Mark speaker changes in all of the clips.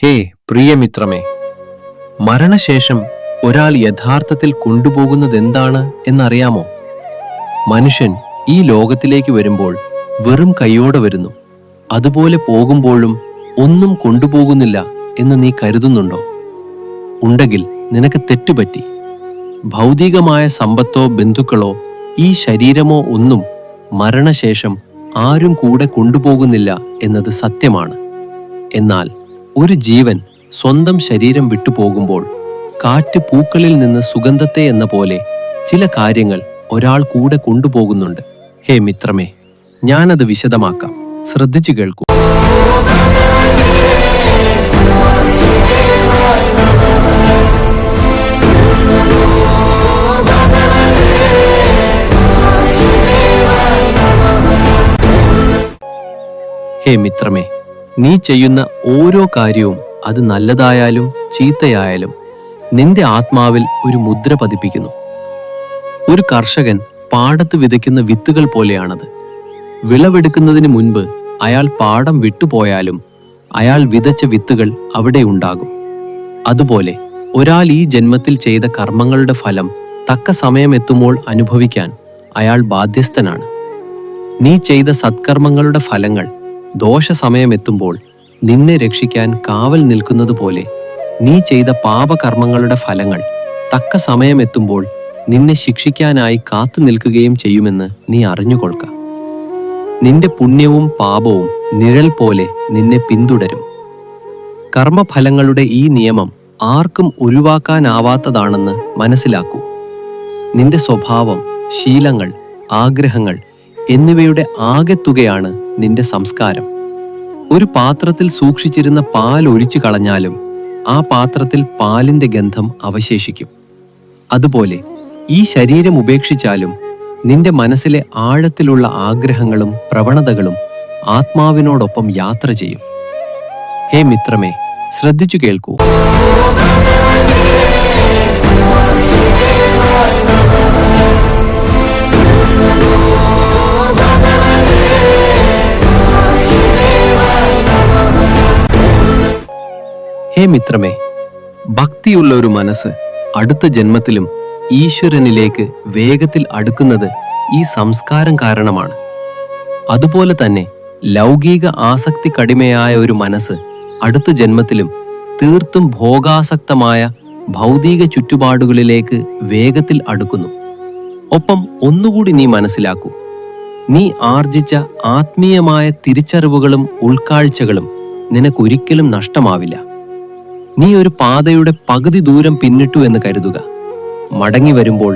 Speaker 1: ഹേ പ്രിയമിത്രമേ, മരണശേഷം ഒരാൾ യഥാർത്ഥത്തിൽ കൊണ്ടുപോകുന്നതെന്താണ് എന്നറിയാമോ? മനുഷ്യൻ ഈ ലോകത്തിലേക്ക് വരുമ്പോൾ വെറും കൈയോടെ വരുന്നു. അതുപോലെ പോകുമ്പോഴും ഒന്നും കൊണ്ടുപോകുന്നില്ല എന്ന് നീ കരുതുന്നുണ്ടോ? ഉണ്ടെങ്കിൽ നിനക്ക് തെറ്റുപറ്റി. ഭൗതികമായ സമ്പത്തോ ബന്ധുക്കളോ ഈ ശരീരമോ ഒന്നും മരണശേഷം ആരും കൂടെ കൊണ്ടുപോകുന്നില്ല എന്നത് സത്യമാണ്. എന്നാൽ ഒരു ജീവൻ സ്വന്തം ശരീരം വിട്ടുപോകുമ്പോൾ കാറ്റ് പൂക്കളിൽ നിന്ന് സുഗന്ധത്തെ എന്ന പോലെ ചില കാര്യങ്ങൾ ഒരാൾ കൂടെ കൊണ്ടുപോകുന്നുണ്ട്. ഹേ മിത്രമേ, ഞാനത് വിശദമാക്കാം. ശ്രദ്ധിച്ചു കേൾക്കൂ. ഹേ മിത്രമേ, നീ ചെയ്യുന്ന ഓരോ കാര്യവും, അത് നല്ലതായാലും ചീത്തയായാലും, നിന്റെ ആത്മാവിൽ ഒരു മുദ്ര പതിപ്പിക്കുന്നു. ഒരു കർഷകൻ പാടത്ത് വിതയ്ക്കുന്ന വിത്തുകൾ പോലെയാണത്. വിളവെടുക്കുന്നതിന് മുൻപ് അയാൾ പാടം വിട്ടുപോയാലും അയാൾ വിതച്ച വിത്തുകൾ അവിടെ ഉണ്ടാകും. അതുപോലെ ഒരാൾ ഈ ജന്മത്തിൽ ചെയ്ത കർമ്മങ്ങളുടെ ഫലം തക്ക സമയമെത്തുമ്പോൾ അനുഭവിക്കാൻ അയാൾ ബാധ്യസ്ഥനാണ്. നീ ചെയ്ത സത്കർമ്മങ്ങളുടെ ഫലങ്ങൾ ദോഷസമയമെത്തുമ്പോൾ നിന്നെ രക്ഷിക്കാൻ കാവൽ നിൽക്കുന്നത് പോലെ നീ ചെയ്ത പാപകർമ്മങ്ങളുടെ ഫലങ്ങൾ തക്ക സമയമെത്തുമ്പോൾ നിന്നെ ശിക്ഷിക്കാനായി കാത്തു നിൽക്കുകയും ചെയ്യുമെന്ന് നീ അറിഞ്ഞുകൊള്ളുക. നിന്റെ പുണ്യവും പാപവും നിഴൽ പോലെ നിന്നെ പിന്തുടരും. കർമ്മഫലങ്ങളുടെ ഈ നിയമം ആർക്കും ഒഴിവാക്കാനാവാത്തതാണെന്ന് മനസ്സിലാക്കൂ. നിന്റെ സ്വഭാവം, ശീലങ്ങൾ, ആഗ്രഹങ്ങൾ എന്നിവയുടെ ആകെത്തുകയാണ് നിന്റെ സംസ്കാരം. ഒരു പാത്രത്തിൽ സൂക്ഷിച്ചിരുന്ന പാൽ ഒഴിച്ചു കളഞ്ഞാലും ആ പാത്രത്തിൽ പാലിന്റെ ഗന്ധം അവശേഷിക്കും. അതുപോലെ ഈ ശരീരം ഉപേക്ഷിച്ചാലും നിന്റെ മനസ്സിലെ ആഴത്തിലുള്ള ആഗ്രഹങ്ങളും പ്രവണതകളും ആത്മാവിനോടൊപ്പം യാത്ര ചെയ്യും. ഹേ മിത്രമേ, ശ്രദ്ധിച്ചു കേൾക്കൂ. ഹേ മിത്രമേ, ഭക്തിയുള്ള ഒരു മനസ്സ് അടുത്ത ജന്മത്തിലും ഈശ്വരനിലേക്ക് വേഗത്തിൽ അടുക്കുന്നത് ഈ സംസ്കാരം കാരണമാണ്. അതുപോലെ തന്നെ ലൗകിക ആസക്തി കടിമയായ ഒരു മനസ്സ് അടുത്ത ജന്മത്തിലും തീർത്തും ഭോഗാസക്തമായ ഭൗതിക ചുറ്റുപാടുകളിലേക്ക് വേഗത്തിൽ അടുക്കുന്നു. ഒപ്പം ഒന്നുകൂടി നീ മനസ്സിലാക്കൂ, നീ ആർജിച്ച ആത്മീയമായ തിരിച്ചറിവുകളും ഉൾക്കാഴ്ചകളും നിനക്കൊരിക്കലും നഷ്ടമാവില്ല. നീ ഒരു പാതയുടെ പകുതി ദൂരം പിന്നിട്ടു എന്ന് കരുതുക. മടങ്ങി വരുമ്പോൾ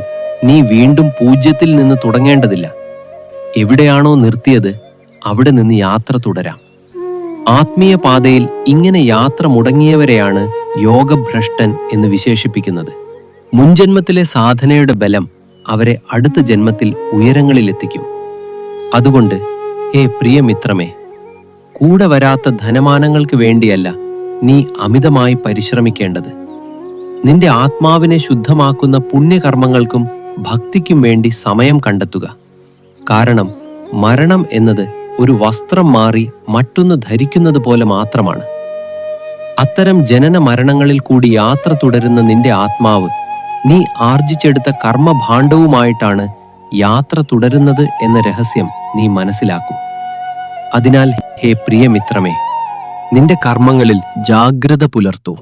Speaker 1: നീ വീണ്ടും പൂജ്യത്തിൽ നിന്ന് തുടങ്ങേണ്ടതില്ല. എവിടെയാണോ നിർത്തിയത് അവിടെ നിന്ന് യാത്ര തുടരാം. ആത്മീയ പാതയിൽ ഇങ്ങനെ യാത്ര മുടങ്ങിയവരെയാണ് യോഗഭ്രഷ്ടൻ എന്ന് വിശേഷിപ്പിക്കുന്നത്. മുൻജന്മത്തിലെ സാധനയുടെ ബലം അവരെ അടുത്ത ജന്മത്തിൽ ഉയരങ്ങളിലെത്തിക്കും. അതുകൊണ്ട് ഹേ പ്രിയമിത്രമേ, കൂടെ വരാത്ത ധനമാനങ്ങൾക്ക് വേണ്ടിയല്ല നീ അമിതമായി പരിശ്രമിക്കേണ്ടത്. നിന്റെ ആത്മാവിനെ ശുദ്ധമാക്കുന്ന പുണ്യകർമ്മങ്ങൾക്കും ഭക്തിക്കും വേണ്ടി സമയം കണ്ടെത്തുക. കാരണം മരണം എന്നത് ഒരു വസ്ത്രം മാറി മറ്റൊന്ന് ധരിക്കുന്നത് പോലെ മാത്രമാണ്. അത്തരം ജനന മരണങ്ങളിൽ കൂടി യാത്ര തുടരുന്ന നിന്റെ ആത്മാവ് നീ ആർജിച്ചെടുത്ത കർമ്മഭാണ്ഡവുമായിട്ടാണ് യാത്ര തുടരുന്നത് എന്ന രഹസ്യം നീ മനസ്സിലാക്കൂ. അതിനാൽ ഹേ പ്രിയമിത്രമേ, നിന്റെ കർമ്മങ്ങളിൽ ജാഗ്രത പുലർത്തൂ.